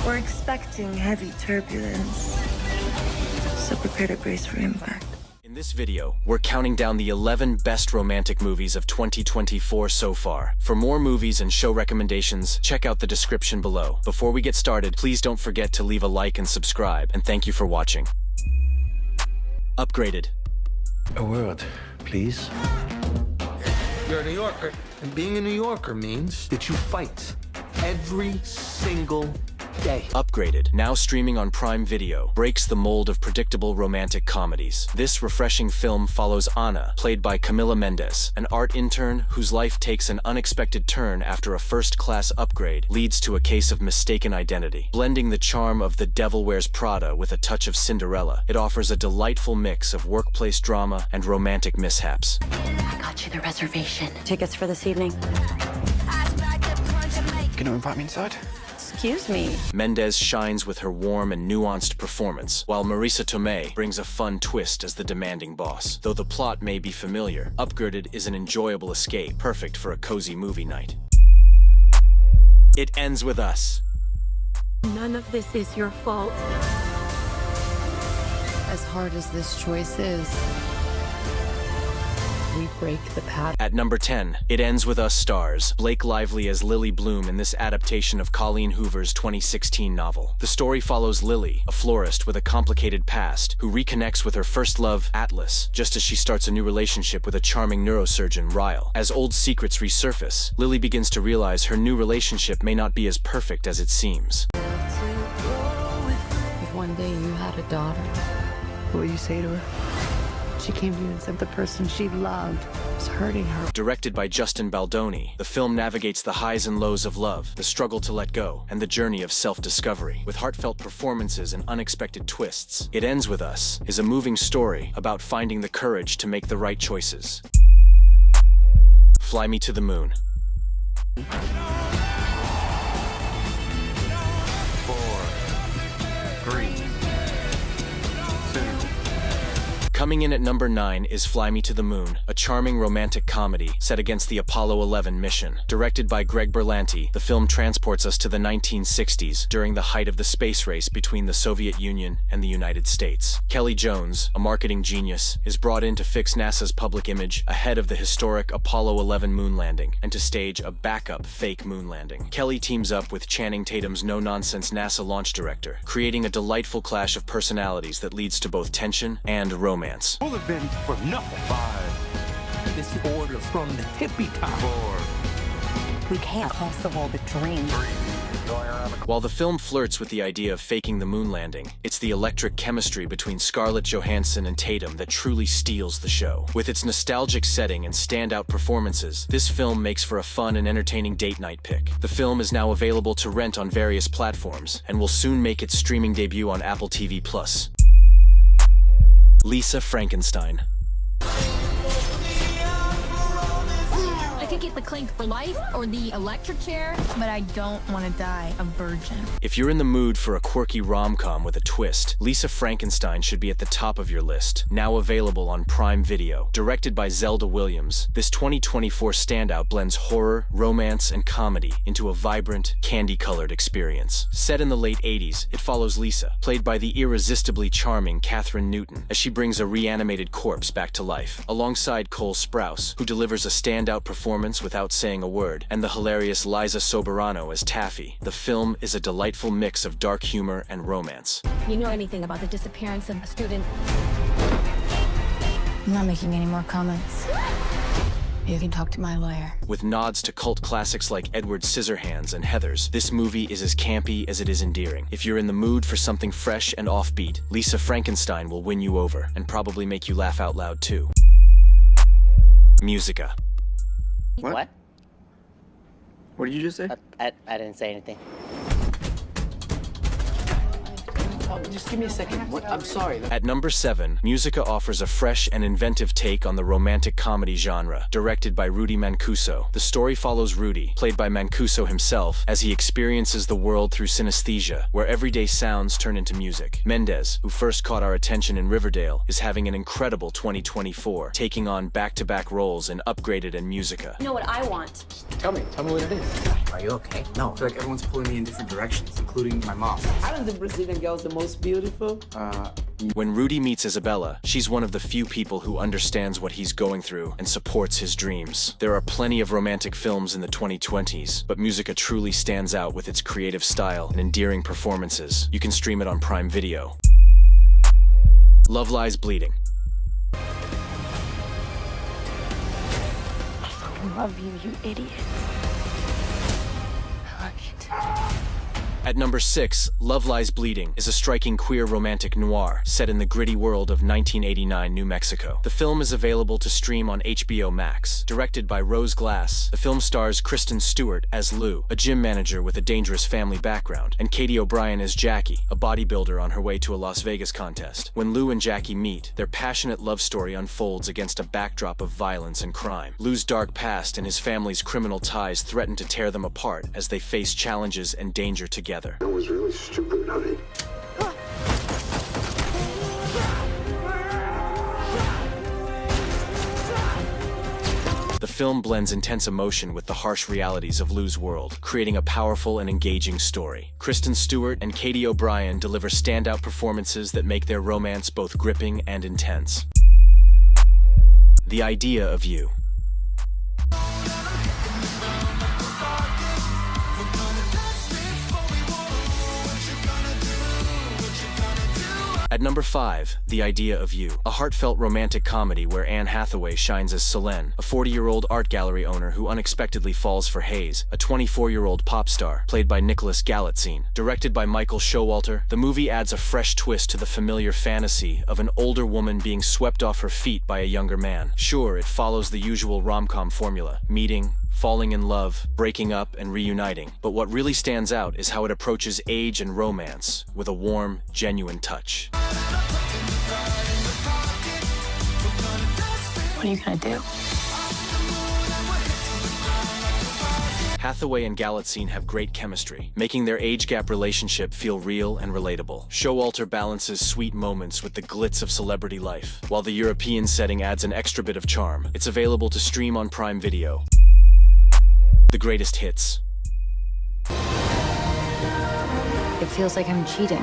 We're expecting heavy turbulence, so prepare to brace for impact. In this video, we're counting down the 11 best romantic movies of 2024 so far. For more movies and show recommendations, check out the description below. Before we get started, please don't forget to leave a like and subscribe, and thank you for watching. Upgraded. A word, please. You're a New Yorker, and being a New Yorker means that you fight every single day. Upgraded, now streaming on Prime Video, breaks the mold of predictable romantic comedies. This refreshing film follows Anna, played by Camila Mendes, an art intern whose life takes an unexpected turn after a first-class upgrade leads to a case of mistaken identity. Blending the charm of The Devil Wears Prada with a touch of Cinderella, it offers a delightful mix of workplace drama and romantic mishaps. I got you the reservation. Tickets for this evening. Can you invite me inside? Excuse me. Mendes shines with her warm and nuanced performance, while Marisa Tomei brings a fun twist as the demanding boss. Though the plot may be familiar, Upgraded is an enjoyable escape, perfect for a cozy movie night. It ends with us. None of this is your fault. As hard as this choice is, we break the pattern. At number 10, It Ends With Us stars Blake Lively as Lily Bloom in this adaptation of Colleen Hoover's 2016 novel. The story follows Lily, a florist with a complicated past, who reconnects with her first love, Atlas, just as she starts a new relationship with a charming neurosurgeon, Ryle. As old secrets resurface, Lily begins to realize her new relationship may not be as perfect as it seems. If one day you had a daughter, What would you say to her? She came to you and said the person she loved was hurting her. Directed by Justin Baldoni, the film navigates the highs and lows of love, the struggle to let go, and the journey of self-discovery. With heartfelt performances and unexpected twists, It Ends With Us is a moving story about finding the courage to make the right choices. Fly Me to the Moon. 4, 3, 2. Coming in at number 9 is Fly Me to the Moon, a charming romantic comedy set against the Apollo 11 mission. Directed by Greg Berlanti, the film transports us to the 1960s during the height of the space race between the Soviet Union and the United States. Kelly Jones, a marketing genius, is brought in to fix NASA's public image ahead of the historic Apollo 11 moon landing and to stage a backup fake moon landing. Kelly teams up with Channing Tatum's no-nonsense NASA launch director, creating a delightful clash of personalities that leads to both tension and romance. Bullet bins for number 5. This order from the tippy top. 4, We can't possible the dream. 3. Going around the While the film flirts with the idea of faking the moon landing, it's the electric chemistry between Scarlett Johansson and Tatum that truly steals the show. With its nostalgic setting and standout performances, this film makes for a fun and entertaining date night pick. The film is now available to rent on various platforms and will soon make its streaming debut on Apple TV+. Lisa Frankenstein. I could get the clink for life or the electric chair, but I don't want to die a virgin. If you're in the mood for a quirky rom-com with a twist, Lisa Frankenstein should be at the top of your list. Now available on Prime Video. Directed by Zelda Williams, this 2024 standout blends horror, romance, and comedy into a vibrant, candy-colored experience. Set in the late 80s, it follows Lisa, played by the irresistibly charming Katherine Newton, as she brings a reanimated corpse back to life, alongside Cole Sprouse, who delivers a standout performance without saying a word, and the hilarious Liza Soberano as Taffy. The film is a delightful mix of dark humor and romance. You know anything about the disappearance of a student? I'm not making any more comments. You can talk to my lawyer. With nods to cult classics like Edward Scissorhands and Heathers, this movie is as campy as it is endearing. If you're in the mood for something fresh and offbeat, Lisa Frankenstein will win you over, and probably make you laugh out loud too. Musica. What? What did you just say? I didn't say anything. Just give me a second. What? I'm sorry. At number 7, Musica offers a fresh and inventive take on the romantic comedy genre, directed by Rudy Mancuso. The story follows Rudy, played by Mancuso himself, as he experiences the world through synesthesia, where everyday sounds turn into music. Mendez, who first caught our attention in Riverdale, is having an incredible 2024, taking on back-to-back roles in Upgraded and Musica. You know what I want? Tell me what it is. Are you okay? No, I feel like everyone's pulling me in different directions, including my mom. Aren't the Brazilian girls the most beautiful? When Rudy meets Isabella, she's one of the few people who understands what he's going through and supports his dreams. There are plenty of romantic films in the 2020s, but Musica truly stands out with its creative style and endearing performances. You can stream it on Prime Video. Love Lies Bleeding. I love you, you idiot. I love you too. At number 6, Love Lies Bleeding is a striking queer romantic noir set in the gritty world of 1989 New Mexico. The film is available to stream on HBOMAX. Directed by Rose Glass, the film stars Kristen Stewart as Lou, a gym manager with a dangerous family background, and Katie O'Brien as Jackie, a bodybuilder on her way to a Las Vegas contest. When Lou and Jackie meet, their passionate love story unfolds against a backdrop of violence and crime. Lou's dark past and his family's criminal ties threaten to tear them apart as they face challenges and danger together. That was really stupid, honey. The film blends intense emotion with the harsh realities of Lou's world, creating a powerful and engaging story. Kristen Stewart and Katie O'Brien deliver standout performances that make their romance both gripping and intense. The Idea of You. At number 5, The Idea of You, a heartfelt romantic comedy where Anne Hathaway shines as Selene, a 40-year-old art gallery owner who unexpectedly falls for Hayes, a 24-year-old pop star, played by Nicholas Galitzine. Directed by Michael Showalter, the movie adds a fresh twist to the familiar fantasy of an older woman being swept off her feet by a younger man. Sure, it follows the usual rom-com formula, meeting, falling in love, breaking up, and reuniting. But what really stands out is how it approaches age and romance with a warm, genuine touch. What are you gonna do? Hathaway and Galitzine have great chemistry, making their age gap relationship feel real and relatable. Showalter balances sweet moments with the glitz of celebrity life, while the European setting adds an extra bit of charm. It's available to stream on Prime Video. The Greatest Hits. It feels like I'm cheating.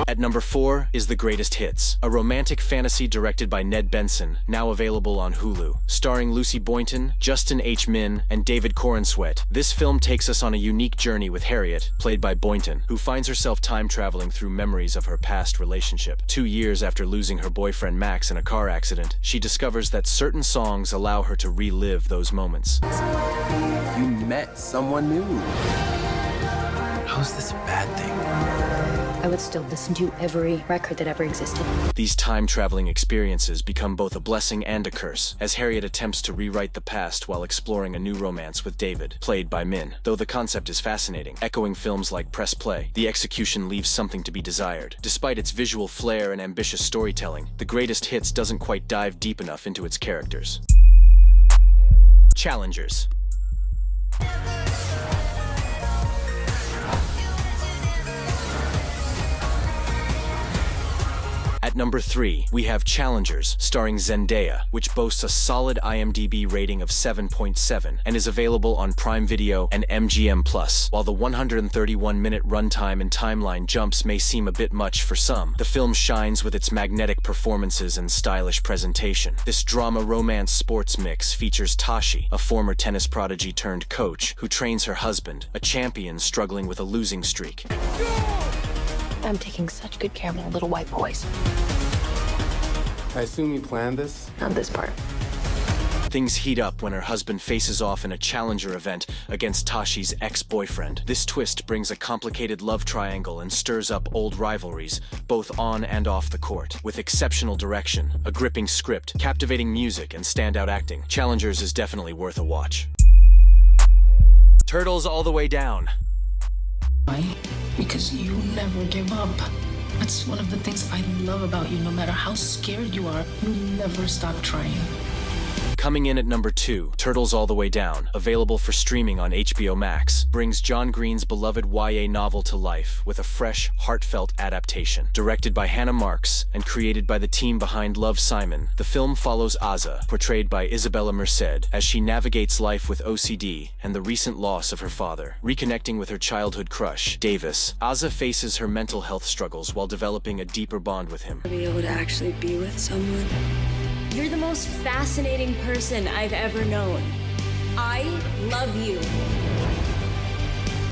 At number 4 is The Greatest Hits, a romantic fantasy directed by Ned Benson, now available on Hulu. Starring Lucy Boynton, Justin H. Min, and David Corenswet, this film takes us on a unique journey with Harriet, played by Boynton, who finds herself time-traveling through memories of her past relationship. 2 years after losing her boyfriend Max in a car accident, she discovers that certain songs allow her to relive those moments. You met someone new. How is this a bad thing? I would still listen to every record that ever existed. These time-traveling experiences become both a blessing and a curse, as Harriet attempts to rewrite the past while exploring a new romance with David, played by Min. Though the concept is fascinating, echoing films like Press Play, the execution leaves something to be desired. Despite its visual flair and ambitious storytelling, The Greatest Hits doesn't quite dive deep enough into its characters. Challengers. At number 3, we have Challengers, starring Zendaya, which boasts a solid IMDb rating of 7.7 and is available on Prime Video and MGM+. While the 131-minute runtime and timeline jumps may seem a bit much for some, the film shines with its magnetic performances and stylish presentation. This drama-romance sports mix features Tashi, a former tennis prodigy turned coach, who trains her husband, a champion struggling with a losing streak. I'm taking such good care of my little white boys. I assume you planned this? Not this part. Things heat up when her husband faces off in a challenger event against Tashi's ex-boyfriend. This twist brings a complicated love triangle and stirs up old rivalries, both on and off the court. With exceptional direction, a gripping script, captivating music, and standout acting, Challengers is definitely worth a watch. Turtles all the way down. Why? Because you never give up. That's one of the things I love about you. No matter how scared you are, you never stop trying. Coming in at number 2, Turtles All the Way Down, available for streaming on HBOMAX, brings John Green's beloved YA novel to life with a fresh, heartfelt adaptation. Directed by Hannah Marks and created by the team behind Love, Simon, the film follows Aza, portrayed by Isabella Merced, as she navigates life with OCD and the recent loss of her father. Reconnecting with her childhood crush, Davis, Aza faces her mental health struggles while developing a deeper bond with him. To be able to actually be with someone. You're the most fascinating person I've ever known. I love you.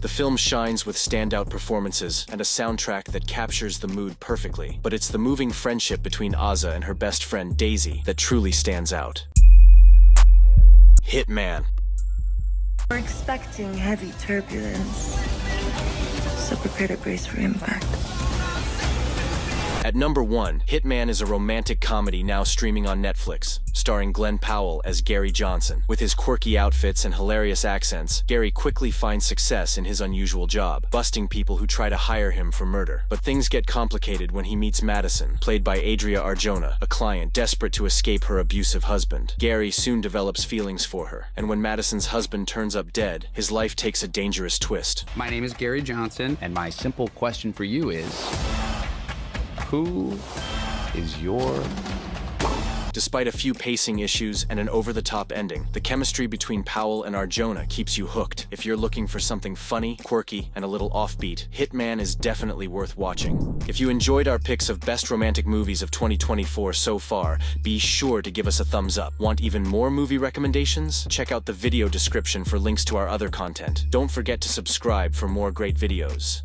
The film shines with standout performances and a soundtrack that captures the mood perfectly, but it's the moving friendship between Aza and her best friend Daisy that truly stands out. Hitman. We're expecting heavy turbulence, so prepare to brace for impact. At number 1, Hitman is a romantic comedy now streaming on Netflix, starring Glenn Powell as Gary Johnson. With his quirky outfits and hilarious accents, Gary quickly finds success in his unusual job, busting people who try to hire him for murder. But things get complicated when he meets Madison, played by Adria Arjona, a client desperate to escape her abusive husband. Gary soon develops feelings for her, and when Madison's husband turns up dead, his life takes a dangerous twist. My name is Gary Johnson, and my simple question for you is, who is your... Despite a few pacing issues and an over-the-top ending, the chemistry between Powell and Arjona keeps you hooked. If you're looking for something funny, quirky, and a little offbeat, Hitman is definitely worth watching. If you enjoyed our picks of best romantic movies of 2024 so far, be sure to give us a thumbs up. Want even more movie recommendations? Check out the video description for links to our other content. Don't forget to subscribe for more great videos.